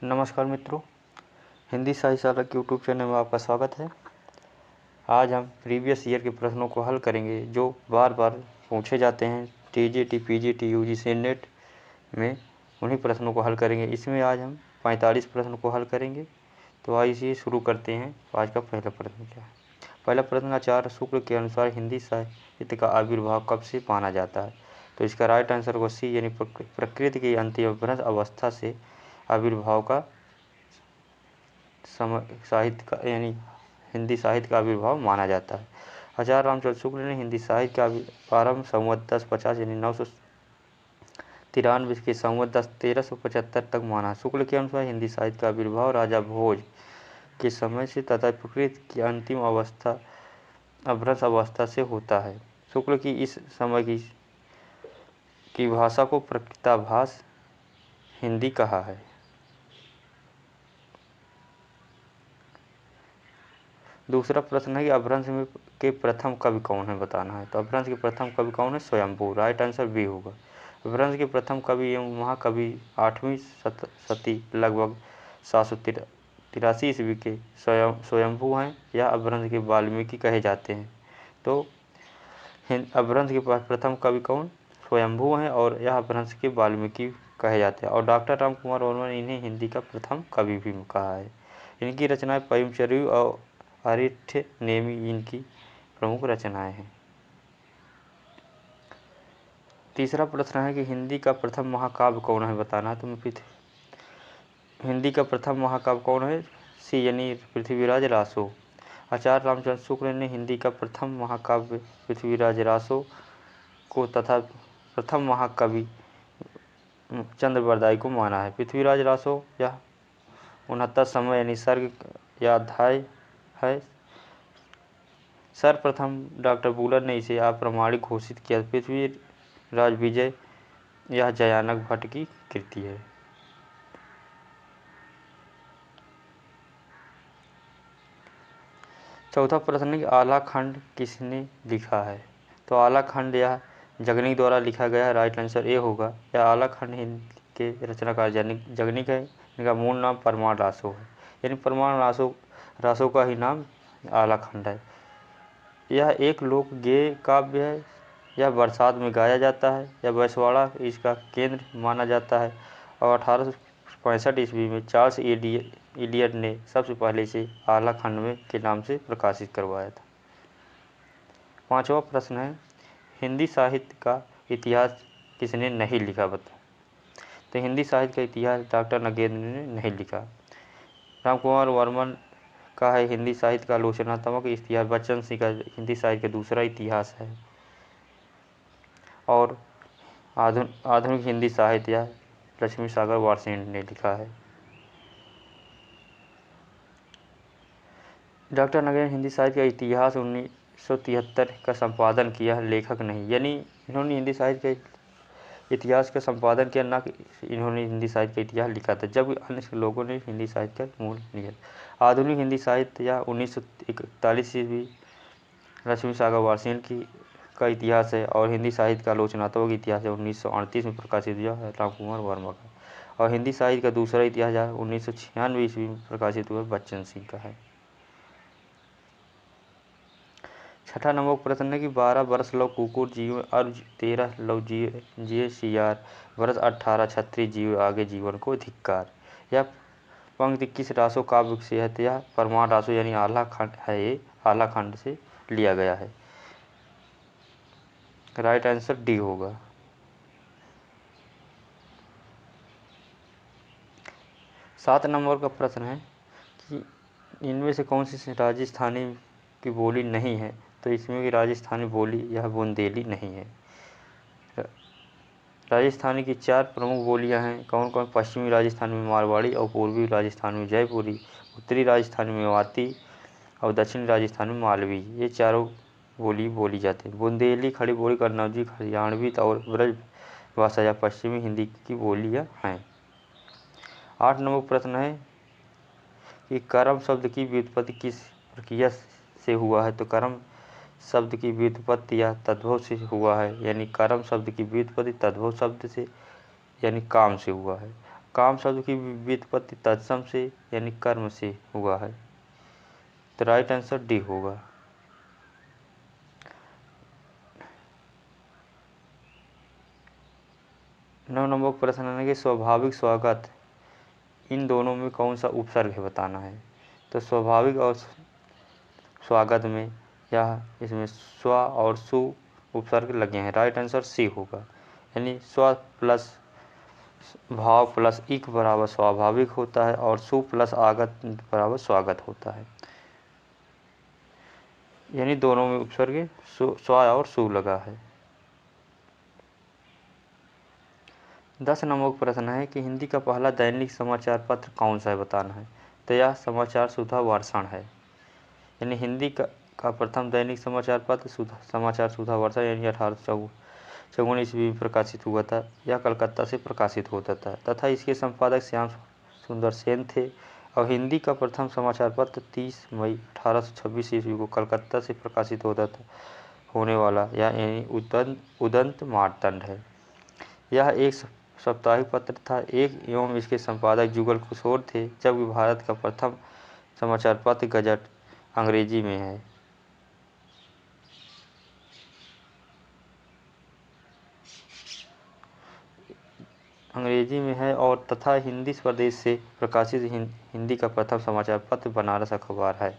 नमस्कार मित्रों, हिंदी साहित्य शाला के यूट्यूब चैनल में आपका स्वागत है। आज हम प्रीवियस ईयर के प्रश्नों को हल करेंगे जो बार बार पूछे जाते हैं टीजीटी, पीजीटी, यूजीसी नेट में। उन्हीं प्रश्नों को हल करेंगे। इसमें आज हम 45 प्रश्न को हल करेंगे। तो आइए शुरू करते हैं। आज का पहला प्रश्न क्या है? पहला प्रश्न, आचार्य शुक्ल के अनुसार हिंदी साहित्य का आविर्भाव कब से माना जाता है? तो इसका राइट आंसर होगा सी, यानी प्रकृति की अंतिम भ्रंश अवस्था से आविर्भाव का साहित्य का यानी हिंदी साहित्य का आविर्भाव माना जाता है। आचार्य रामचंद्र शुक्ल ने हिंदी साहित्य का प्रारंभ संवत 1050 यानी 993 के संवत 1375 तक माना। शुक्ल के अनुसार हिंदी साहित्य का आविर्भाव राजा भोज के समय से तथा प्रकृति की अंतिम अवस्था अभ्रंश अवस्था से होता है। शुक्ल की इस समय की भाषा को प्रकृताभास हिंदी कहा है। दूसरा प्रश्न है कि अपभ्रंश के प्रथम कवि कौन है, बताना है। तो अपभ्रंश के प्रथम कवि कौन है? स्वयंभू। राइट आंसर बी होगा। अपभ्रंश के प्रथम कवि एवं महाकवि 8वीं शती लगभग 783 ईस्वी के स्वयंभू हैं। यह अपभ्रंश के वाल्मीकि कहे जाते हैं। तो अपभ्रंश के प्रथम कवि कौन? स्वयंभू हैं और यह अपभ्रंश के वाल्मीकि कहे जाते हैं। और डॉक्टर राम कुमार वर्मा ने इन्हें हिंदी का प्रथम कवि भी कहा है। इनकी रचनाएं पयमचर्यु और आरिठ्य नेमी इनकी प्रमुख रचनाएं हैं। तीसरा प्रश्न है कि हिंदी का प्रथम महाकाव्य कौन है, बताना है। तो हिंदी का प्रथम महाकाव्य कौन है? सी, यानी पृथ्वीराज रासो। आचार्य रामचंद्र शुक्ल ने हिंदी का प्रथम महाकाव्य पृथ्वीराज रासो को तथा प्रथम महाकवि चंद्र बरदाई को माना है। पृथ्वीराज रासो यह 69 समय यानी सर्ग या अध्याय है। सर्वप्रथम डॉक्टर बुलर ने इसे अप्रामाणिक घोषित किया। पृथ्वीराज विजय यह जयानक भट्ट की कृति है। चौथा प्रश्न है कि आला खंड किसने लिखा है? तो आला खंड यह जगनीक द्वारा लिखा गया है। राइट आंसर ए होगा। यह आला खंड हिंदी के रचनाकार जगनीक है। इनका मूल नाम परमाण रासो है, यानी परमाण रासो का ही नाम आला खंड है। यह एक लोक गेय काव्य है। यह बरसात में गाया जाता है। यह बैसवाड़ा इसका केंद्र माना जाता है। और 1865 ईस्वी में चार्ल्स इलियट ने सबसे पहले इसे आला खंड में के नाम से प्रकाशित करवाया था। पांचवा प्रश्न है, हिंदी साहित्य का इतिहास किसने नहीं लिखा, बता। तो हिंदी साहित्य का इतिहास डॉक्टर नगेंद्र ने नहीं लिखा। रामकुमार वर्मा का है हिंदी साहित्य का आलोचनात्मक इतिहास। बच्चन सिंह का हिंदी साहित्य का दूसरा इतिहास है। और आधुनिक हिंदी साहित्य लक्ष्मी सागर वार्षेण्य ने लिखा है। डॉक्टर नगेंद्र हिंदी साहित्य का इतिहास 1973 का संपादन किया, लेखक नहीं। यानी इन्होंने हिंदी साहित्य के इतिहास का संपादन किया, ना कि इन्होंने हिंदी साहित्य का इतिहास लिखा था, जब अन्य लोगों ने हिंदी साहित्य का मूल लिखा। आधुनिक हिंदी साहित्य या 1941 ईस्वी लक्ष्मी सागर वार्षेण्य का इतिहास है। और हिंदी साहित्य का आलोचनात्मक इतिहास है 1938 में प्रकाशित हुआ है रामकुमार वर्मा का। और हिंदी साहित्य का दूसरा इतिहास 1996 ईस्वी में प्रकाशित हुआ बच्चन सिंह का है। छठा नंबर प्रश्न है कि 12 वर्ष लव कुकुर जीव अर्ज 13 लव जिये सियार वर्ष 18 छत्री जीव आगे जीवन को धिक्कार। यह पंक्ति किस रासो काव्य से है? यह परमाण रासो यानी आला खंड है। ये आला खंड से लिया गया है। राइट आंसर डी होगा। सात नंबर का प्रश्न है कि इनमें से कौन सी राजस्थानी की बोली नहीं है? तो इसमें की राजस्थानी बोली यह बुंदेली नहीं है। राजस्थानी की 4 प्रमुख बोलियां हैं। कौन कौन? पश्चिमी राजस्थान में मारवाड़ी और पूर्वी राजस्थान में जयपुरी, उत्तरी राजस्थान में मेवाती और दक्षिणी राजस्थान में मालवी। ये चारों बोली बोली जाती है। बुंदेली, खड़ी बोली, कन्नौजी, हरियाणवी और ब्रज भाषा या पश्चिमी हिंदी की बोलियां हैं। 8 नंबर प्रश्न है कि कर्म शब्द की व्युत्पत्ति किस प्रक्रिया से हुआ है? तो कर्म शब्द की व्युत्पत्ति या तद्भव से हुआ है। यानी कर्म शब्द की व्युत्पत्ति तद्भव शब्द से यानी काम से हुआ है। काम शब्द की व्युत्पत्ति तत्सम से यानी कर्म से हुआ है। तो राइट आंसर डी होगा। 9 नंबर प्रश्न है कि स्वाभाविक स्वागत इन दोनों में कौन सा उपसर्ग है बताना है। तो स्वाभाविक और स्वागत में यह इसमें स्व और सु उपसर्ग लगे हैं। राइट आंसर सी होगा। यानी स्व प्लस भाव प्लस इक बराबर स्वाभाविक होता है और सु प्लस आगत बराबर स्वागत होता है। यानी दोनों में उपसर्ग स्व और सु लगा है। 10 नंबर प्रश्न है कि हिंदी का पहला दैनिक समाचार पत्र कौन सा है बताना है। तो यह समाचार सुधा वर्षण है। यानी हिंदी का प्रथम दैनिक समाचार पत्र समाचार सुधा वर्षण यानी 1854 ईस्वी में प्रकाशित हुआ था। यह कलकत्ता से प्रकाशित होता था तथा इसके संपादक श्याम सुंदर सेन थे। और हिंदी का प्रथम समाचार पत्र 30 मई 1826 ईस्वी को कलकत्ता से प्रकाशित होने वाला यानी उदंत मार्तंड है। यह एक साप्ताहिक पत्र था एवं इसके संपादक जुगल किशोर थे। जबकि भारत का प्रथम समाचार पत्र गजट अंग्रेजी में है। और तथा हिंदी प्रदेश से प्रकाशित हिंदी का प्रथम समाचार पत्र बनारस अखबार है।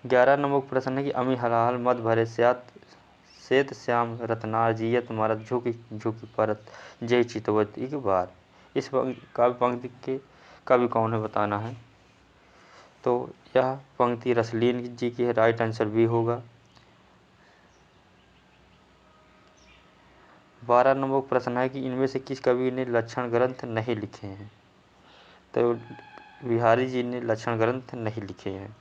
11 नंबर प्रश्न है कि अमी हलाहल मत भरे श्वेत श्याम रत्नार जियत मरत झुकी झुकी परत जय चितवत एक बार। इस काव्य पंक्ति के कवि कौन है बताना है। तो यह पंक्ति रसलीन जी की है। राइट आंसर बी होगा। 12 नंबर प्रश्न है कि इनमें से किस कवि ने लक्षण ग्रंथ नहीं लिखे हैं। तो बिहारी जी ने लक्षण ग्रंथ नहीं लिखे हैं।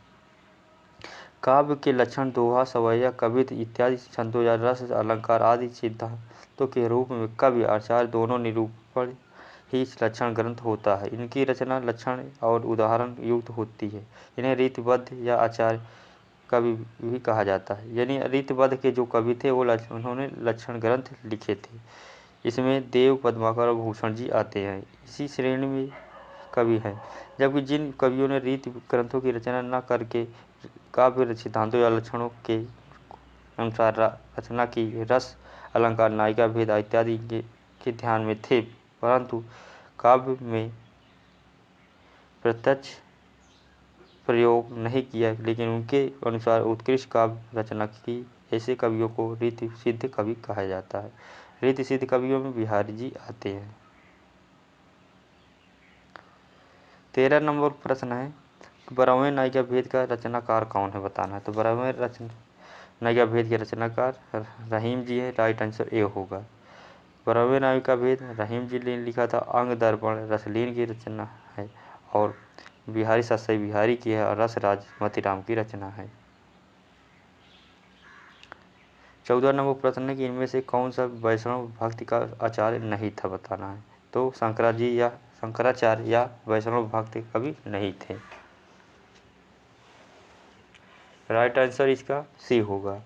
काव्य के लक्षण दोहा सवैया कवित्व इत्यादि छंदों या रस अलंकार आदि सिद्धांतों के रूप में कवि आचार्य दोनों निरूपण ही लक्षण ग्रंथ होता है। इनकी रचना लक्षण और उदाहरण युक्त होती है। इन्हें रीतिबद्ध या आचार्य कवि भी कहा जाता है। यानी रीतिबद्ध के जो कवि थे वो उन्होंने लक्षण ग्रंथ लिखे थे। इसमें देव पद्माकर और भूषण जी आते हैं, इसी श्रेणी में कवि हैं। जबकि जिन कवियों ने रीति ग्रंथों की रचना न करके काव्य सिद्धांतों या लक्षणों के अनुसार रचना की, रस अलंकार नायिका भेद इत्यादि के ध्यान में थे, परंतु काव्य में प्रत्यक्ष प्रयोग नहीं किया, लेकिन उनके अनुसार उत्कृष्ट काव्य रचना की, ऐसे कवियों को रीति सिद्ध कवि कहा जाता है। रीति सिद्ध कवियों में बिहारी जी आते हैं। 13 नंबर प्रश्न है बरहवें नायिका भेद का रचनाकार कौन है बताना है। तो बरहवें नायिका भेद के रचनाकार रहीम जी है। राइट आंसर ए होगा। बरहवें नायिका भेद रहीम जी ने लिखा था। अंग दर्पण रसलीन की रचना है और बिहारी सतसई बिहारी की है और रसराज मोतीराम की रचना है। 14 नंबर प्रश्न है कि इनमें से कौन सा वैष्णव भक्ति का आचार्य नहीं था बताना है। तो शंकराचार्य या वैष्णव भक्ति कवि नहीं थे। राइट आंसर इसका सी होगा।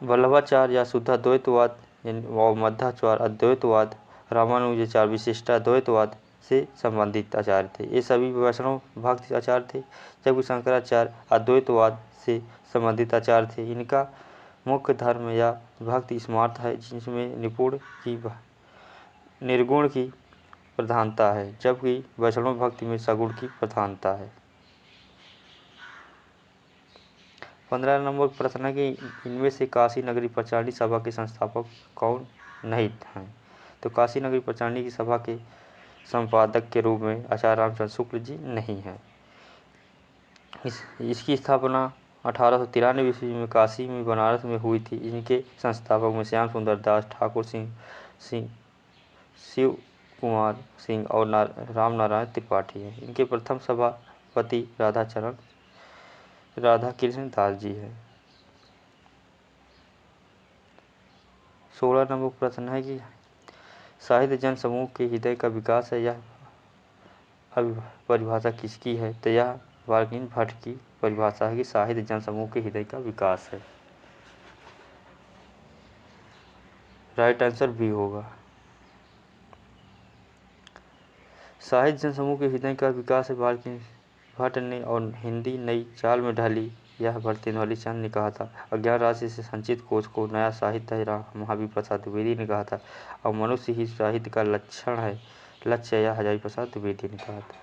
वल्लभाचार्य या शुद्ध द्वैतवाद और मध्वाचार्य अद्वैतवाद, रामानुजाचार्य विशिष्टाद्वैतवाद से संबंधित आचार्य थे। ये सभी वैष्णव भक्ति आचार्य थे। जबकि शंकराचार्य अद्वैतवाद से संबंधित आचार्य थे। इनका मुख्य धर्म या भक्ति स्मार्थ है, जिसमें निर्गुण की प्रधानता है, जबकि वैष्णव भक्ति में सगुण की प्रधानता है। 15 नंबर प्रश्न है कि इनमें से काशी नगरी प्रचारणी सभा के संस्थापक कौन नहीं हैं। तो काशी नगरी प्रचारणी की सभा के संपादक के रूप में आचार्य रामचंद्र शुक्ल जी नहीं हैं। इसकी स्थापना 1893 ईस्वी में काशी में बनारस में हुई थी। इनके संस्थापक में श्याम सुंदर दास, ठाकुर सिंह, शिव कुमार सिंह और राम नारायण त्रिपाठी हैं। इनके प्रथम सभापति राधा कृष्ण दास जी हैं। 16 नंबर प्रश्न है कि साहित्य जन समूह के हृदय का विकास है, यह परिभाषा किसकी है। तो यह वाल्मीकि भट्ट की परिभाषा है कि साहित्य जन समूह के हृदय का विकास है। राइट आंसर बी होगा। साहित्य जनसमूह के हृदय का विकास भट्ट ने और हिंदी नई चाल में ढाली, यह भर्तृहरि चंद ने कहा था। अज्ञान राशि से संचित कोश को नया साहित्य महावीर प्रसाद द्विवेदी ने कहा था। और मनुष्य ही साहित्य का लक्षण है, लक्ष्य यह हजारी प्रसाद द्विवेदी ने कहा था।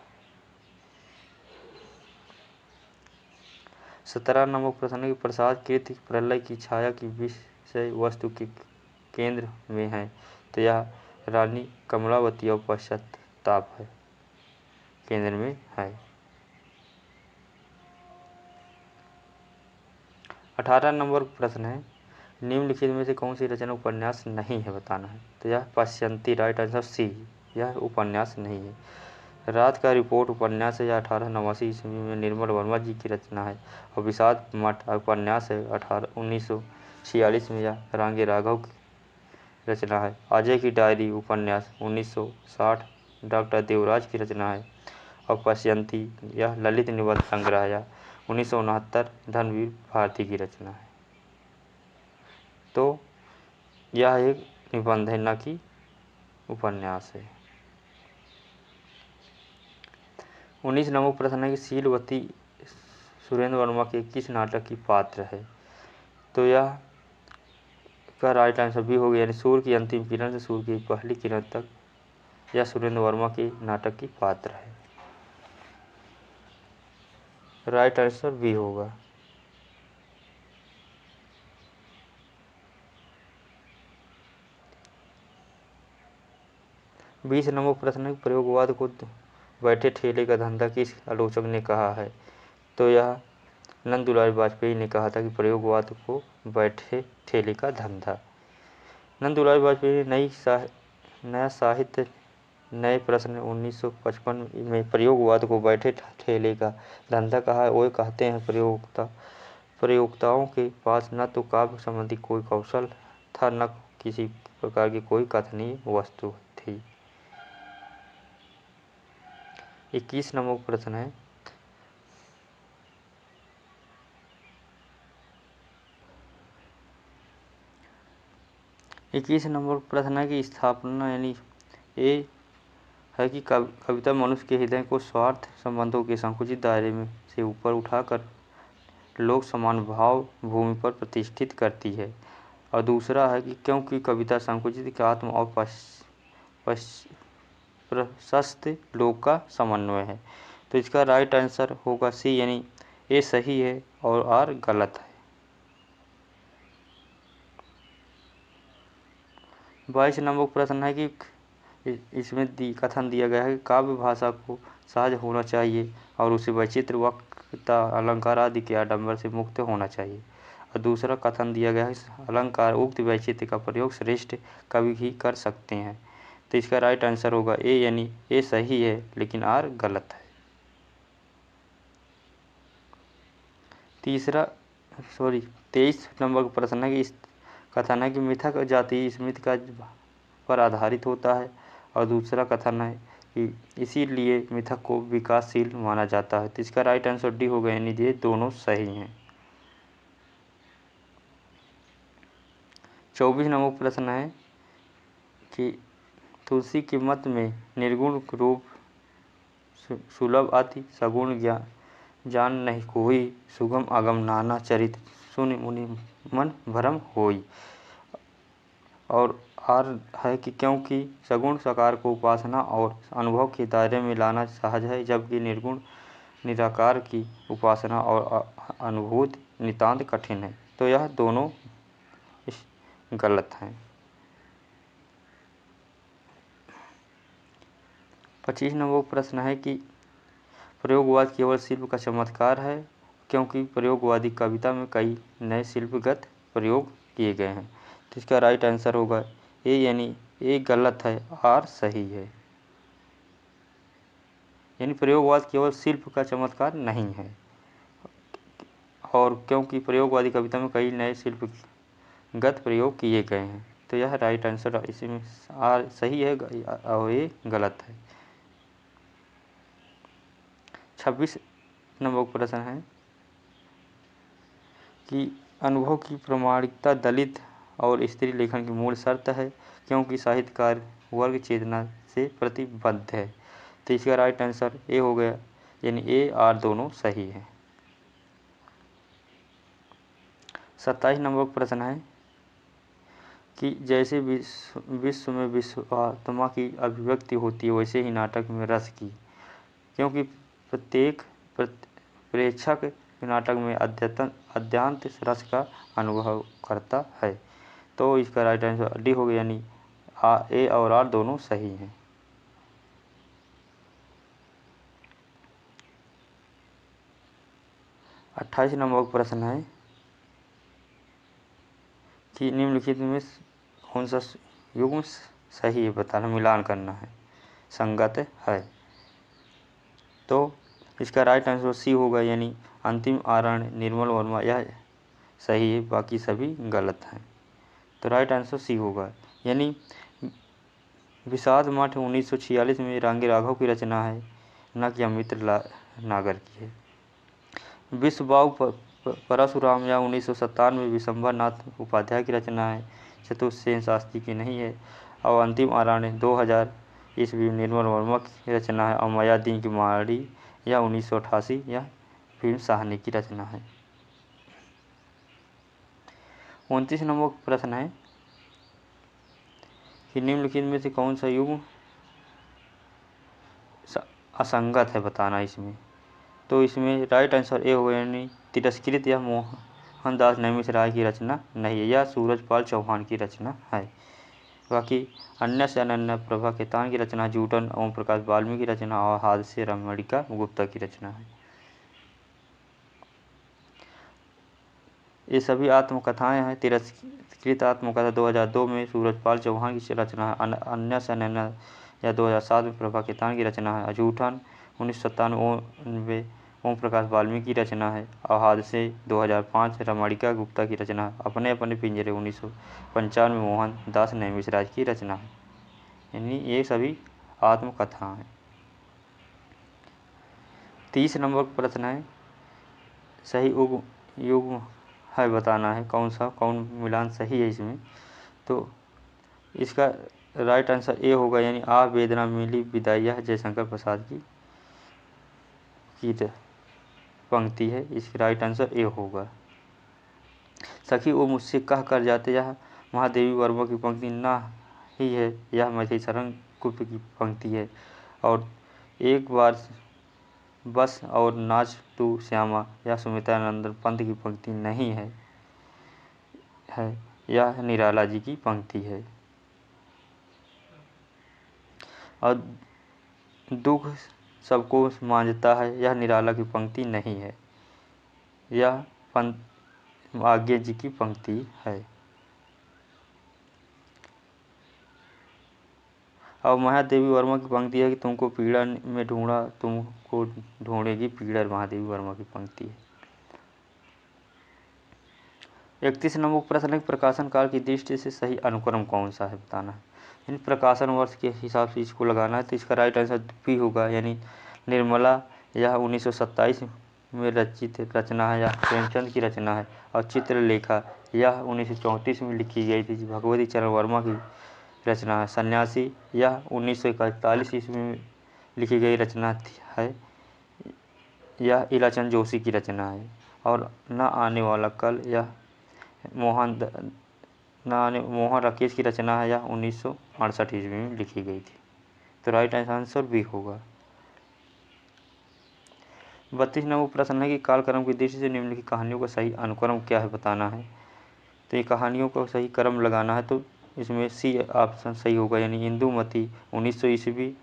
17 नंबर प्रश्न है कि प्रसाद कृति प्रलय की छाया की विषय वस्तु के केंद्र में है, तो यह रानी कमलावती और पश्चाताप है, केंद्र में है। 18 नंबर प्रश्न है निम्नलिखित में से कौन सी रचना उपन्यास नहीं है, बताना है। तो यह पश्यंती, राइट आंसर सी, यह उपन्यास नहीं है। रात का रिपोर्ट उपन्यास है, यह 1889 ईस्वी में निर्मल वर्मा जी की रचना है। और विषाद मठ उपन्यास है, 1946 में, यह रांगे राघव की रचना है। अजय की डायरी उपन्यास 1960 डॉक्टर देवराज की रचना है। और पश्यंती यह ललित निबंध संग्रह या 1969 धनवीर भारती की रचना है। तो यह एक निबंध है, न कि उपन्यास है। 19 नंबर प्रश्न है कि शीलवती सुरेंद्र वर्मा के किस नाटक की पात्र है, तो यह का राइट आंसर भी हो गया, यानी सूर्य की अंतिम किरण से सूर्य की पहली किरण तक, यह सुरेंद्र वर्मा के नाटक की पात्र है। राइट आंसर भी होगा। 20 नंबर प्रश्न है प्रयोगवाद को बैठे ठेले का धंधा किस आलोचक ने कहा है, तो यह नंदुलाल वाजपेयी ने कहा था कि प्रयोगवाद को बैठे ठेले का धंधा। नंदुलाल वाजपेयी ने नया साहित्य नए प्रश्न 1955 में प्रयोगवाद को बैठे ठेले का धंधा कहा है। वो कहते हैं प्रयोक्ताओं के पास न तो काव्य संबंधी कोई कौशल था, न किसी प्रकार की कोई कथनीय वस्तु थी। 21 नंबर प्रश्न है कि स्थापना यानी ए है कि कविता मनुष्य के हृदय को स्वार्थ संबंधों के संकुचित दायरे में से ऊपर उठाकर लोक समान भाव भूमि पर प्रतिष्ठित करती है। और दूसरा है कि क्योंकि कविता संकुचित के आत्म और प्रशस्त लोक का समन्वय है। तो इसका राइट आंसर होगा सी, यानी ए सही है और आर गलत है। 22 नंबर प्रश्न है कि इसमें कथन दिया गया है कि काव्य भाषा को सहज होना चाहिए और उसे वैचित्र वक्ता अलंकार आदि के आडंबर से मुक्त होना चाहिए। और दूसरा कथन दिया गया है अलंकार उक्त वैचित्र का प्रयोग श्रेष्ठ कवि ही कर सकते हैं। तो इसका राइट आंसर होगा ए, यानी ए सही है लेकिन आर गलत है। 23 नंबर का प्रश्न है कि कथन है कि मिथक जाति स्मृति का पर आधारित होता है। और दूसरा कथन है कि इसीलिए मिथक को विकासशील माना जाता है। तो इसका राइट आंसर डी होगा, यानी ये दोनों सही हैं। 24 नंबर प्रश्न है कि तुलसी के मत में निर्गुण रूप सुलभ अति सगुण जान नहीं कोई, सुगम अगम नाना चरित सुनि मुनि मन भरम होई। और आर है कि क्योंकि सगुण साकार को उपासना और अनुभव के दायरे में लाना सहज है, जबकि निर्गुण निराकार की उपासना और अनुभूति नितांत कठिन है। तो यह दोनों गलत हैं। 25 नंबर प्रश्न है कि प्रयोगवाद केवल शिल्प का चमत्कार है, क्योंकि प्रयोगवादी कविता में कई नए शिल्पगत प्रयोग किए गए हैं। तो इसका राइट आंसर होगा ए, यानी ए गलत है, आर सही है। यानी प्रयोगवाद केवल शिल्प का चमत्कार नहीं है, और क्योंकि प्रयोगवादी कविता में कई नए शिल्पगत प्रयोग किए गए हैं। तो यह राइट आंसर इसमें आर सही है और ये गलत है। 26 नंबर प्रश्न है कि अनुभव की प्रामाणिकता दलित और स्त्री लेखन की मूल शर्त है, क्योंकि साहित्यकार वर्ग चेतना से प्रतिबद्ध है। तो इसका राइट आंसर ए हो गया, यानी ए आर दोनों सही है। 27 नंबर प्रश्न है कि जैसे विश्व में विश्वात्मा की अभिव्यक्ति होती है, वैसे ही नाटक में रस की, क्योंकि प्रत्येक प्रेक्षक नाटक में अद्यांत रस का अनुभव करता है। तो इसका राइट आंसर डी हो गया, यानी ए और आर दोनों सही हैं। 28 नंबर प्रश्न है कि निम्नलिखित में कौन सा युग्म सही है, बताना, मिलान करना है, संगत है। तो इसका राइट आंसर सी होगा, यानी अंतिम आरण निर्मल वर्मा, यह सही है, बाकी सभी गलत हैं। तो राइट आंसर सी होगा, यानी विषाद मठ 1946 में रांगी राघव की रचना है, न कि अमित्र नागर की है। विश्व बाबू परशुराम या 1957 में विशंभर नाथ उपाध्याय की रचना है, चतुर्सेन शास्त्री की नहीं है। और अंतिम आराण्य 2000 ईस्वी निर्मल वर्मा की रचना है। और मायादीन की माड़ी या 1988 या फिल्म साहनी की रचना है। 29 नंबर प्रश्न है कि निम्नलिखित में से कौन सा युग्म असंगत है, बताना इसमें। तो इसमें राइट आंसर ए होगा, यानी तिरस्कृत या मोहनदास नैमिष की रचना नहीं है, या सूरजपाल चौहान की रचना है। बाकी अन्य से अनन्य प्रभा केतान की रचना, जूटन ओम प्रकाश वाल्मीकि की रचना और हादसे रमणिका गुप्ता की रचना है। ये सभी आत्मकथाएं हैं। तिरस्कृत आत्मकथा 2002 में सूरजपाल चौहान की रचना है। अन्य से अनन्य या 2007 में प्रभा केतान की रचना है। जूठन 1997 ओम प्रकाश वाल्मीकि की रचना है। और हादसे 2005 रमणिका गुप्ता की रचना है। अपने अपने पिंजरे 1995 में मोहन दास नैमिषराज की रचना है। यानी ये सभी आत्मकथा हैं। 30 नंबर प्रश्न है, सही युग्म है, बताना है कौन मिलान सही है इसमें। तो इसका राइट आंसर ए होगा, यानी आ वेदना मिली विदाई, यह जयशंकर प्रसाद की पंक्ति है। इसका राइट आंसर ए होगा। सखी वो मुझसे कह कर जाते, यह महादेवी वर्मा की पंक्ति ना ही है, यह मैथिली शरण गुप्त की पंक्ति है। और एक बार बस और नाच तू श्यामा, यह सुमित्रानंद पंत की पंक्ति नहीं है, यह निराला जी की पंक्ति है। और दुख सबको मांझता है, यह निराला की पंक्ति नहीं है, यह आज्ञे जी की पंक्ति है। और महादेवी वर्मा की पंक्ति है कि तुमको पीड़ा में ढूंढा, तुमको ढूंढेगी पीड़ा, महादेवी वर्मा की पंक्ति है। 31 नंबर प्रश्न है, प्रकाशन काल की दृष्टि से सही अनुक्रम कौन सा है, बताना है। इन प्रकाशन वर्ष के हिसाब से इसको लगाना है। तो इसका राइट आंसर भी होगा, यानी निर्मला यह 1927 में रचित रचना है, या प्रेमचंद की रचना है। और चित्रलेखा यह 1934 में लिखी गई थी, भगवती चरण वर्मा की रचना है। सन्यासी यह 1941 ईस्वी में लिखी गई रचना है, यह इलाचंद जोशी की रचना है। और न आने वाला कल यह मोहन राकेश की रचना है, यह 1968 ईस्वी में लिखी गई थी। तो राइट आंसर भी होगा। 32 नंबर प्रश्न है कि कालक्रम की दृष्टि से निम्नलिखित कहानियों का सही अनुक्रम क्या है, बताना है। तो ये कहानियों को सही क्रम लगाना है। तो इसमें सी ऑप्शन सही होगा, यानी इंदुमती 1900 ईस्वी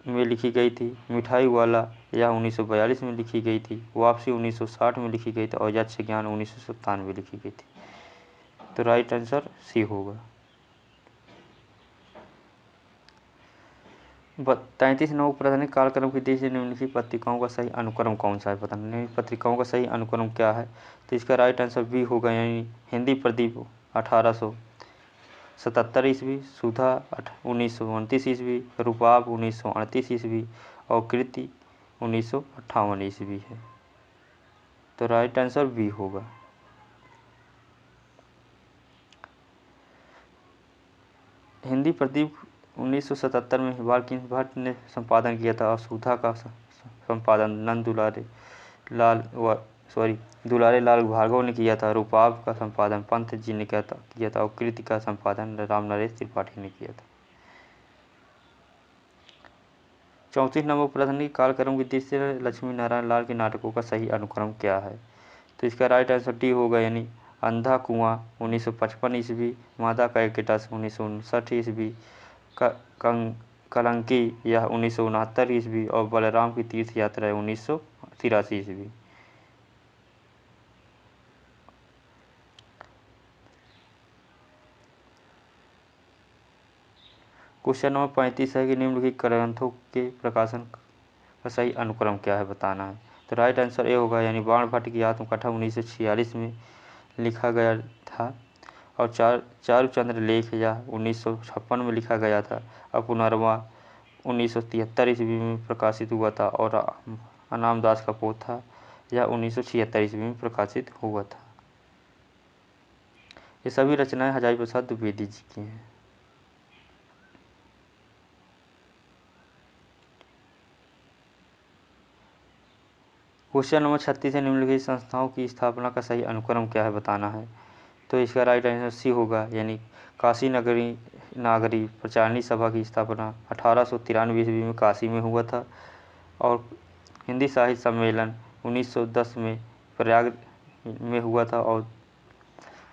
में लिखी गई थी। मिठाई वाला यह 1942 में लिखी गई थी। वापसी 1960 में लिखी गई थी। और यक्ष ज्ञान 1997 में लिखी गई थी। तो राइट आंसर सी होगा। 33 नंबर प्रश्न, कालक्रम की दृष्टि से निम्नलिखित पत्रिकाओं का सही अनुक्रम कौन सा है, बताना। निम्नलिखित पत्रिकाओं का सही अनुक्रम क्या है। तो इसका राइट आंसर बी होगा, यानी हिंदी प्रदीप 1877 ईस्वी, सुधा 1929 ईस्वी, रूपाब 1938 ईस्वी और कृति 1958 ईस्वी है। तो राइट आंसर बी होगा। हिंदी प्रदीप 1977 में बालकिन भट्ट ने संपादन किया था और सुधा का संपादन नंद दुलारे लाल भार्गव ने किया था। रूपाब का संपादन पंत जी ने किया था और कृति का संपादन राम नरेश त्रिपाठी ने किया था। 34 नंबर प्रश्न की कालक्रम की दृष्टि से लक्ष्मी नारायण लाल के नाटकों का सही अनुक्रम क्या है? तो इसका राइट आंसर डी होगा, यानी अंधा कुआं 1955 ईस्वी, मादा कैकेटस 1959 ईस्वी, कलंकी यह 1969 ईस्वी और बलराम की तीर्थ यात्रा 1983 ईस्वी। क्वेश्चन नंबर 35 है कि निम्नलिखित ग्रंथों के प्रकाशन का सही अनुक्रम क्या है, बताना है। तो राइट आंसर ए होगा, यानी बाणभट्ट की आत्मकथा 1946 में लिखा गया था और चारुचंद्र लेख यह 1956 में लिखा गया था और पुनर्वा 1973 ईस्वी में प्रकाशित हुआ था और अनाम दास का पोथा यह 1976 ईस्वी में प्रकाशित हुआ था। ये सभी रचनाएं हजारी प्रसाद द्विवेदी जी की हैं। क्वेश्चन नंबर 36 है, निम्नलिखित संस्थाओं की स्थापना का सही अनुक्रम क्या है, बताना है। तो इसका राइट आंसर सी होगा, यानी काशी नागरी प्रचारणी सभा की स्थापना 1893 ईस्वी में काशी में हुआ था और हिंदी साहित्य सम्मेलन 1910 में प्रयाग में हुआ था और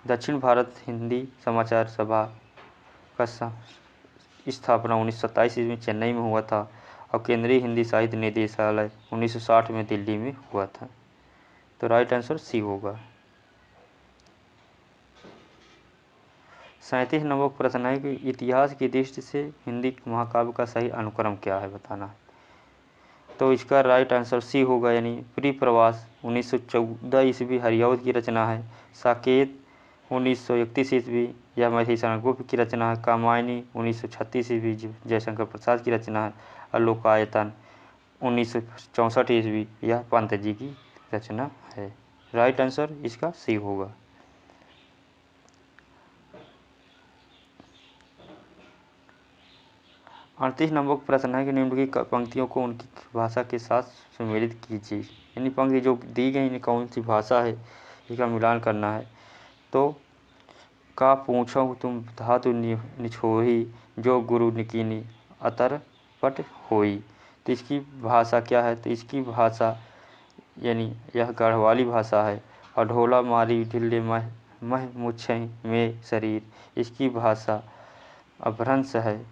दक्षिण भारत हिंदी समाचार सभा का स्थापना 1927 ईस्वी में चेन्नई में हुआ था और केंद्रीय हिंदी साहित्य निदेशालय 1960 में दिल्ली में हुआ था। तो राइट आंसर सी होगा। 37 नंबर प्रश्न है कि इतिहास की दृष्टि से हिंदी महाकाव्य का सही अनुक्रम क्या है, बताना है। तो इसका राइट आंसर सी होगा, यानी प्रिप्रवास 1914 ईस्वी हरिऔध की रचना है, साकेत 1931 ईस्वी यह मधुसूदन गुप्त की रचना है, कामायनी 1936 ईस्वी जयशंकर प्रसाद की रचना है और लोकायतन 1964 ईस्वी यह पंत जी की रचना है। राइट आंसर इसका सी होगा। 38 नंबर प्रश्न है कि निम्नलिखित पंक्तियों को उनकी भाषा के साथ सम्मिलित कीजिए, यानी पंक्ति जो दी गई कौन सी भाषा है इसका मिलान करना है। तो का पूछो तुम धातु निछोही जो गुरु निकीनी अतर पट होई, तो इसकी भाषा क्या है? तो इसकी भाषा यानी यह गढ़वाली भाषा है और ढोला मारी ढिल्ले मह मुछ में शरीर, इसकी भाषा अभ्रंश है।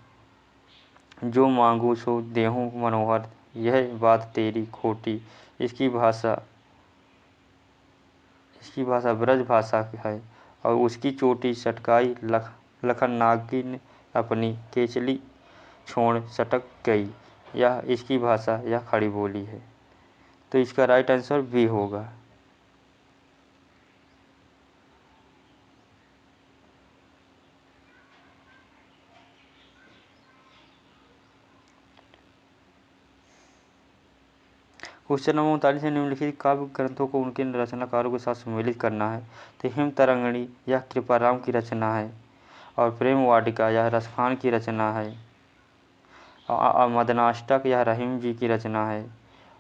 जो मांगू सो देहूँ मनोहर यह बात तेरी खोटी, इसकी भाषा ब्रज भाषा है और उसकी चोटी सटकाई लखन नागिन अपनी केचली छोड़ सटक गई, यह इसकी भाषा यह खड़ी बोली है। तो इसका राइट आंसर बी होगा। क्वेश्चन नंबर 39 है, निम्नलिखित काव्य ग्रंथों को उनके रचनाकारों के साथ सम्मिलित करना है। तो हिम तरंगिणी यह कृपाराम की रचना है और प्रेम वाटिका यह रसखान की रचना है, मदनाष्टक यह रहीम जी की रचना है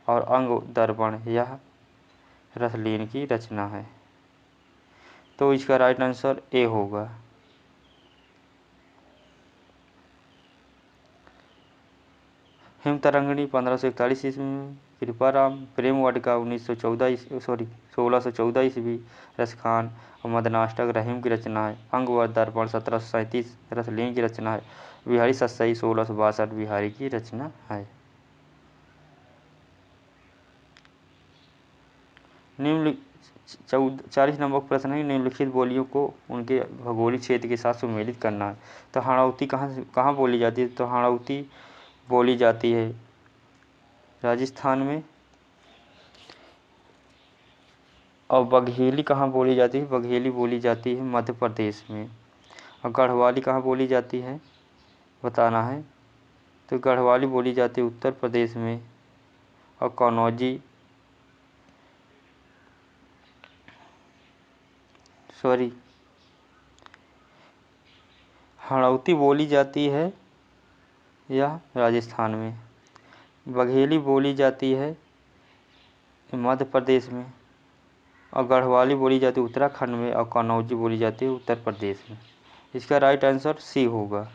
और अंग दर्पण यह रसलीन की रचना है। तो इसका राइट आंसर ए होगा। हिम तरंगिणी 1541 ईस्वी में, कृपाराम प्रेम वाटिका 1614 ईस्वी रसखान और मदनाष्टक रहीम की रचना है, अंग व दर्पण 1737 रसलीन की रचना है, बिहारी सत्सई 1662 बिहारी की रचना है। निम्न 40 नंबर प्रश्न है, निम्नलिखित बोलियों को उनके भौगोलिक क्षेत्र के साथ सम्मिलित करना है। तो हाड़ौती कहाँ बोली जाती है? तो हाड़ौती बोली जाती है राजस्थान में और बघेली कहाँ बोली जाती है? बघेली बोली जाती है मध्य प्रदेश में। और गढ़वाली कहाँ बोली जाती है, बताना है। तो गढ़वाली बोली जाती है उत्तर प्रदेश में और कन्नौजी हड़ौती बोली जाती है यह राजस्थान में। बघेली बोली जाती है मध्य प्रदेश में। और गढ़वाली बोली जाती है उत्तराखंड में। और कन्नौजी बोली जाती है उत्तर प्रदेश में। इसका राइट आंसर सी होगा।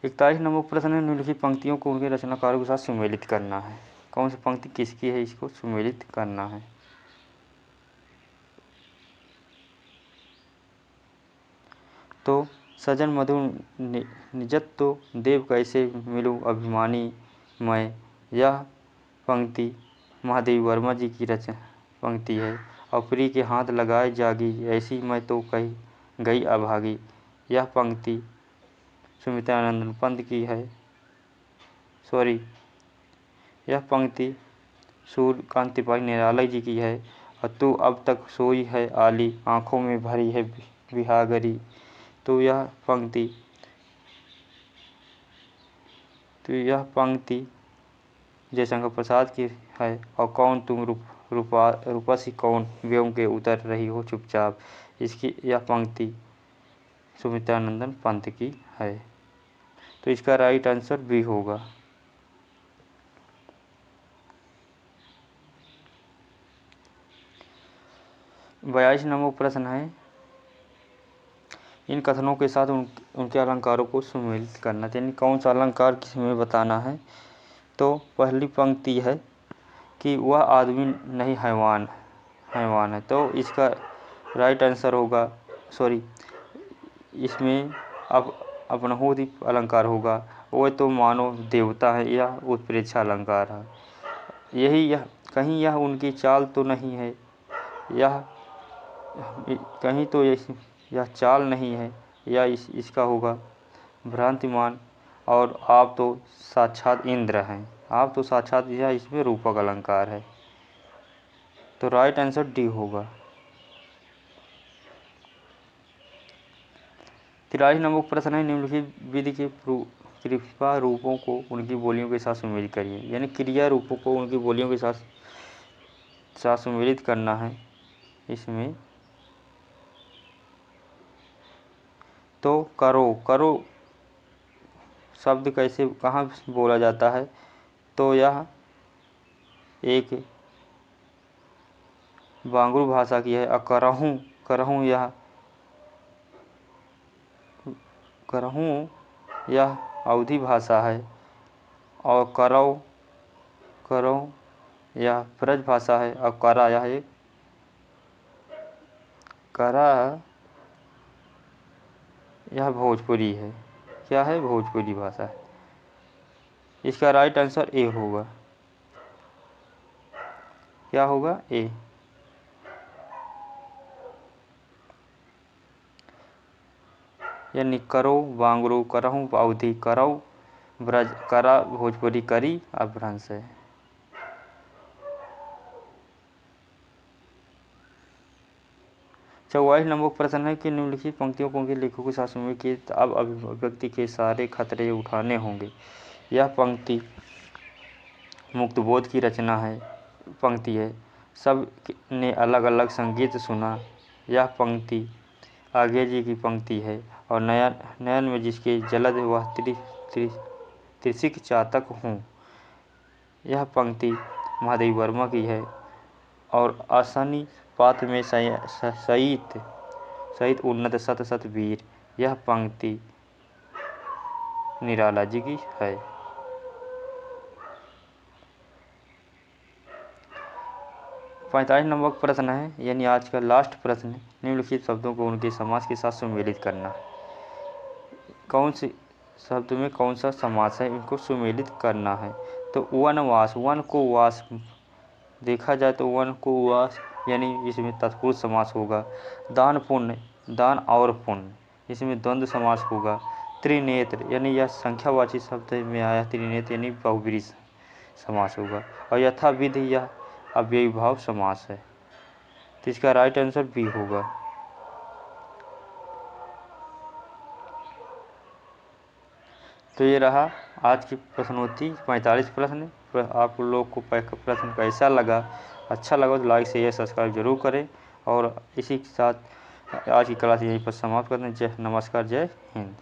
इकतालीस नंबर प्रश्न है, निम्नलिखित पंक्तियों को उनके रचनाकारों के साथ सुमेलित करना है। कौन सी पंक्ति किसकी है, इसको सुमेलित करना है। तो सजन मधु निजत तो देव कैसे मिलूं अभिमानी मैं, यह पंक्ति महादेवी वर्मा जी की रचना पंक्ति है। और प्रिय के हाथ लगाए जागी ऐसी मैं तो कही गई अभागी, यह पंक्ति सुमित्रानंदन पंत की है। यह पंक्ति सूर्यकांत त्रिपाठी निराला जी की है। और तू अब तक सोई है आली आँखों में भरी है बिहागरी, तो यह पंक्ति जयशंकर प्रसाद की है। और कौन तुम रूपसी कौन व्योम के उतर रही हो चुपचाप, इसकी यह पंक्ति सुमित्रानंदन पंत की है। तो इसका राइट आंसर बी होगा। बयालीस नंबर प्रश्न है, इन कथनों के साथ उनके अलंकारों को सुमेलित करना, यानी कौन सा अलंकार किसमें बताना है। तो पहली पंक्ति है कि वह आदमी नहीं हैवान है, तो इसका राइट आंसर होगा इसमें अब अपनहोदी अलंकार होगा। वह तो मानो देवता है, यह उत्प्रेक्षा अलंकार है। कहीं यह उनकी चाल तो नहीं है, कहीं तो यह चाल नहीं है, या इसका होगा भ्रांतिमान। और आप तो साक्षात इंद्र हैं, आप तो साक्षात, यह इसमें रूपक अलंकार है। तो राइट आंसर डी होगा। 43 नंबर प्रश्न है, निम्नलिखित विधि के क्रिया रूपों को उनकी बोलियों के साथ सुमेलित करिए, यानी क्रिया रूपों को उनकी बोलियों के साथ सुमेलित करना है इसमें। तो करो शब्द कैसे कहाँ बोला जाता है। तो यह एक बांगुर भाषा की है। और करहूँ यह अवधी भाषा है। और करो यह ब्रज भाषा है। और करा यह भोजपुरी है। क्या है, भोजपुरी भाषा है। इसका राइट आंसर ए होगा। क्या होगा, ए। यानी करो बांगरू, करहूँ अवधी, करो ब्रज, करा भोजपुरी, करी अपभ्रंश है। चौवालीस नंबर प्रश्न है कि निम्नलिखित पंक्तियों को उनके लेखकों के साथ सुमेलित किए, अब अभिव्यक्ति के सारे खतरे उठाने होंगे। यह पंक्ति मुक्तबोध की रचना है पंक्ति है। सब ने अलग अलग संगीत सुना, यह पंक्ति आगे जी की पंक्ति है। और नयन में जिसके जलद वह त्रिशिक चातक हूँ, यह पंक्ति महादेवी वर्मा की है। और आसानी पात में सहित उन्नत सत सत वीर, यह पंक्ति निराला जी की है। पैंतालीस नंबर प्रश्न है, यानी आज का लास्ट प्रश्न है, निम्नलिखित शब्दों को उनके समास के साथ सुमेलित करना। कौन से शब्द में कौन सा समास है, इनको सुमेलित करना है। तो वनवास, वन को वास देखा जाए तो वन को वास, यानी इसमें तत्पुरुष समास होगा। दान पुण्य, दान और पुण्य, इसमें द्वंद्व समास होगा। त्रिनेत्र, यानी यह संख्यावाची शब्द में आया त्रिनेत्र, यानी बहुब्रीहि समास होगा। और यथाविध, यह अव्ययी भाव समास है। तो इसका राइट आंसर बी होगा। तो ये रहा आज की प्रश्नोत्तरी 45 प्रश्न। आप लोग को प्रश्न कैसा लगा? अच्छा लगा तो लाइक शेयर सब्सक्राइब जरूर करें। और इसी के साथ आज की क्लास यहीं पर समाप्त करते हैं। नमस्कार, जय हिंद।